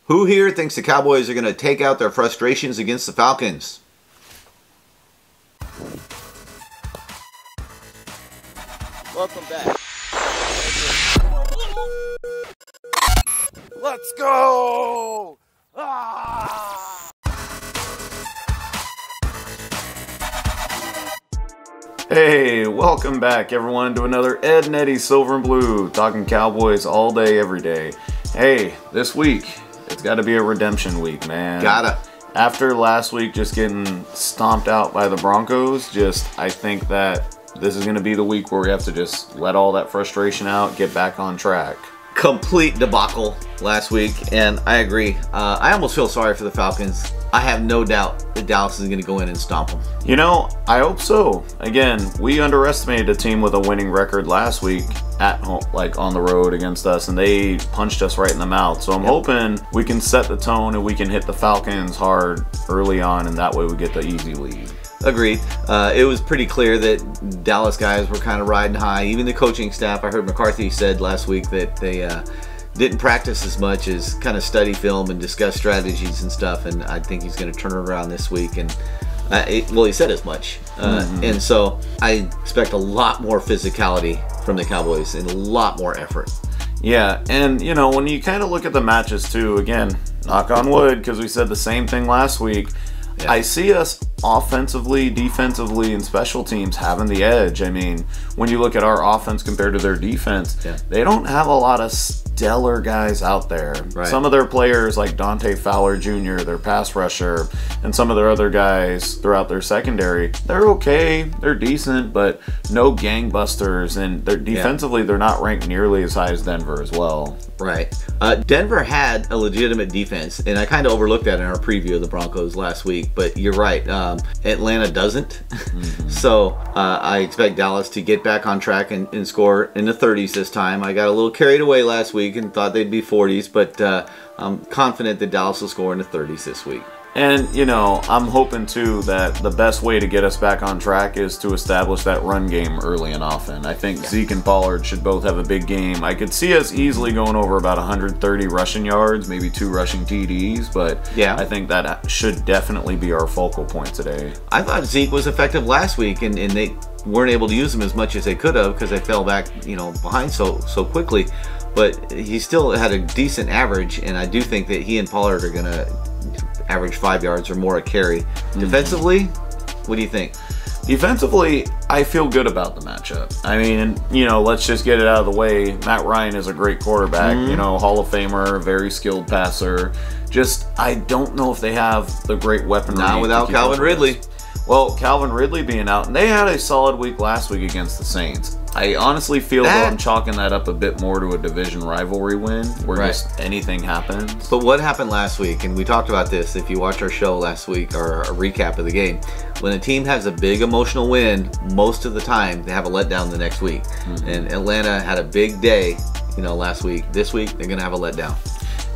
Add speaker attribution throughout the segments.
Speaker 1: Who here thinks the Cowboys are going to take out their frustrations against the Falcons?
Speaker 2: Welcome back. Let's go! Ah!
Speaker 3: Hey, welcome back everyone to another Ed and Eddie Silver and Blue, talking Cowboys all day, every day. Hey, this week, it's got to be a redemption week, man.
Speaker 1: Gotta.
Speaker 3: After last week just getting stomped out by the Broncos, I think that this is going to be the week where we have to just let all that frustration out, get back on track.
Speaker 1: Complete debacle last week, and I agree. I almost feel sorry for the Falcons. I have no doubt that Dallas is going to go in and stomp them.
Speaker 3: You know, I hope so. Again, we underestimated a team with a winning record last week at home, like on the road against us, and they punched us right in the mouth. So I'm hoping we can set the tone and we can hit the Falcons hard early on, and that way we get the easy lead.
Speaker 1: Agreed. It was pretty clear that Dallas guys were kind of riding high. Even the coaching staff, I heard McCarthy said last week that they didn't practice as much as kind of study film and discuss strategies and stuff, and I think he's going to turn it around this week. And well, he said as much. And so I expect a lot more physicality from the Cowboys and a lot more effort.
Speaker 3: Yeah, and you know, when you kind of look at the matches too, again, knock on wood, because we said the same thing last week, yeah. I see us offensively, defensively, and special teams having the edge. I mean, when you look at our offense compared to their defense, they don't have a lot of stellar guys out there. Right. Some of their players, like Dante Fowler Jr., their pass rusher, and some of their other guys throughout their secondary, they're okay, they're decent, but no gangbusters, and they're defensively, they're not ranked nearly as high as Denver as well.
Speaker 1: Right. Denver had a legitimate defense, and I kind of overlooked that in our preview of the Broncos last week, but you're right. Atlanta doesn't. So I expect Dallas to get back on track and score in the 30s this time. I got a little carried away last week and thought they'd be 40s, but I'm confident that Dallas will score in the 30s this week.
Speaker 3: And, you know, I'm hoping, too, that the best way to get us back on track is to establish that run game early and often. I think Zeke and Pollard should both have a big game. I could see us easily going over about 130 rushing yards, maybe 2 rushing TDs, but I think that should definitely be our focal point today.
Speaker 1: I thought Zeke was effective last week, and they weren't able to use him as much as they could have because they fell back, you know, behind so quickly. But he still had a decent average, and I do think that he and Pollard are going to average 5 yards or more a carry. Defensively, what do you think?
Speaker 3: Defensively, I feel good about the matchup. I mean, you know, let's just get it out of the way. Matt Ryan is a great quarterback, you know, Hall of Famer, very skilled passer. Just, I don't know if they have the great weaponry.
Speaker 1: Not without Calvin Ridley.
Speaker 3: Well, Calvin Ridley being out, and they had a solid week last week against the Saints. I honestly feel that I'm chalking that up a bit more to a division rivalry win, where just anything happens.
Speaker 1: But what happened last week, and we talked about this if you watched our show last week, or a recap of the game, when a team has a big emotional win, most of the time they have a letdown the next week. And Atlanta had a big day, you know, last week. This week, they're going to have a letdown.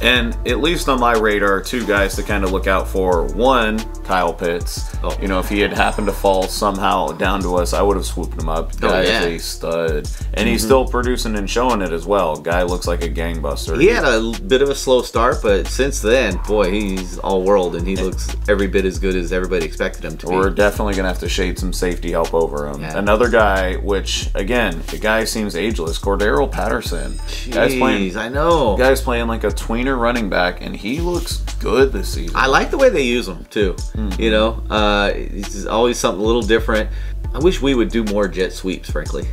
Speaker 3: And at least on my radar, 2 guys to kind of look out for. One, Kyle Pitts. You know, if he had happened to fall somehow down to us, I would have swooped him up. Guy is a stud. And he's still producing and showing it as well. Guy looks like a gangbuster.
Speaker 1: He had a bit of a slow start, but since then, boy, he's all world, and he looks every bit as good as everybody expected him to be.
Speaker 3: We're definitely going to have to shade some safety help over him. Another guy, which, again, the guy seems ageless, Cordero Patterson.
Speaker 1: Jeez, I know.
Speaker 3: Guy's playing like a tweener running back, and he looks good this season.
Speaker 1: I like the way they use him, too. You know, it's always something a little different. I wish we would do more jet sweeps, frankly.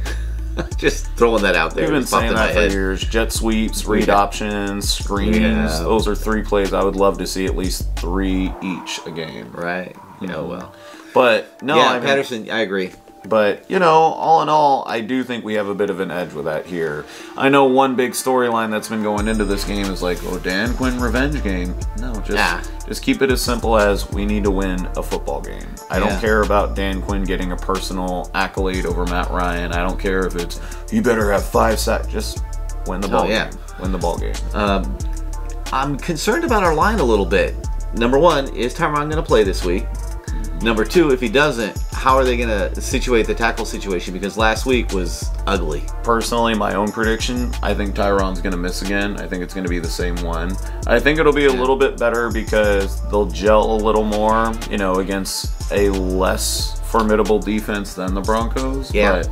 Speaker 1: Just throwing that out there.
Speaker 3: We've been saying that for years. Jet sweeps, read options, screens. Those are 3 plays. I would love to see at least 3 each a game.
Speaker 1: Right. Yeah, well.
Speaker 3: But, no.
Speaker 1: Yeah, Patterson, I agree.
Speaker 3: But, you know, all in all, I do think we have a bit of an edge with that here. I know one big storyline that's been going into this game is like, oh, Dan Quinn revenge game. No, just keep it as simple as we need to win a football game. I don't care about Dan Quinn getting a personal accolade over Matt Ryan. I don't care if it's, you better have 5 sacks. Just win the ball game. Win the ball game.
Speaker 1: I'm concerned about our line a little bit. Number 1, is Tyron going to play this week? Number 2, if he doesn't, how are they going to situate the tackle situation? Because last week was ugly.
Speaker 3: Personally, my own prediction, I think Tyron's going to miss again. I think it's going to be the same one. I think it'll be a little bit better because they'll gel a little more, you know, against a less formidable defense than the Broncos.
Speaker 1: Yeah.
Speaker 3: But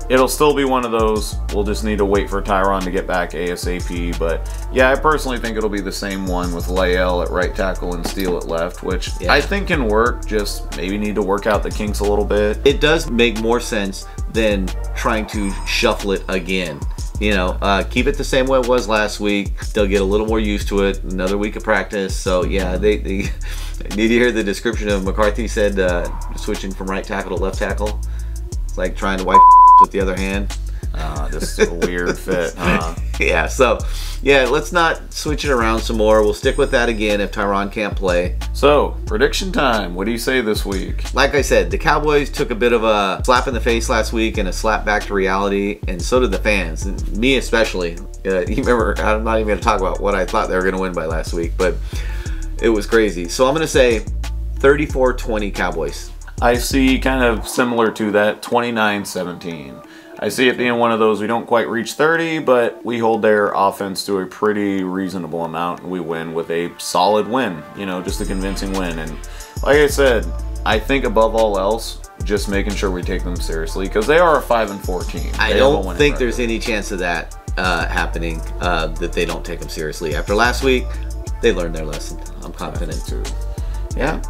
Speaker 3: it'll still be one of those, we'll just need to wait for Tyron to get back ASAP. But yeah, I personally think it'll be the same one with Lael at right tackle and Steele at left, which I think can work, just maybe need to work out the kinks a little bit.
Speaker 1: It does make more sense than trying to shuffle it again. You know, keep it the same way it was last week. They'll get a little more used to it. Another week of practice. So yeah, they did you hear the description of McCarthy said switching from right tackle to left tackle? It's like trying to wipe with the other hand.
Speaker 3: Just a weird fit, huh?
Speaker 1: Yeah, so yeah, let's not switch it around some more. We'll stick with that again if Tyron can't play.
Speaker 3: So, prediction time. What do you say this week?
Speaker 1: Like I said, the Cowboys took a bit of a slap in the face last week and a slap back to reality, and so did the fans, and me especially. You remember, I'm not even going to talk about what I thought they were going to win by last week, but it was crazy. So I'm going to say 34-20 Cowboys.
Speaker 3: I see kind of similar to that, 29-17. I see it being one of those, we don't quite reach 30, but we hold their offense to a pretty reasonable amount, and we win with a solid win, you know, just a convincing win. And like I said, I think above all else, just making sure we take them seriously, because they are a 5-4 team.
Speaker 1: I don't think there's any chance of that happening, that they don't take them seriously. After last week, they learned their lesson. I'm confident too. Yeah.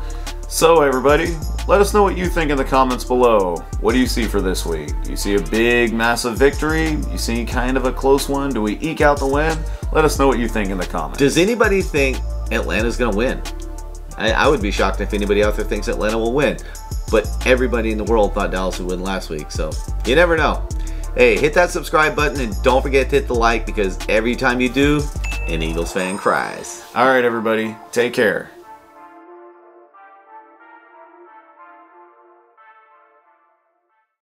Speaker 3: So everybody, let us know what you think in the comments below. What do you see for this week? Do you see a big, massive victory? You see kind of a close one? Do we eke out the win? Let us know what you think in the comments.
Speaker 1: Does anybody think Atlanta's going to win? I would be shocked if anybody out there thinks Atlanta will win. But everybody in the world thought Dallas would win last week, so you never know. Hey, hit that subscribe button and don't forget to hit the like, because every time you do, an Eagles fan cries.
Speaker 3: All right, everybody, take care.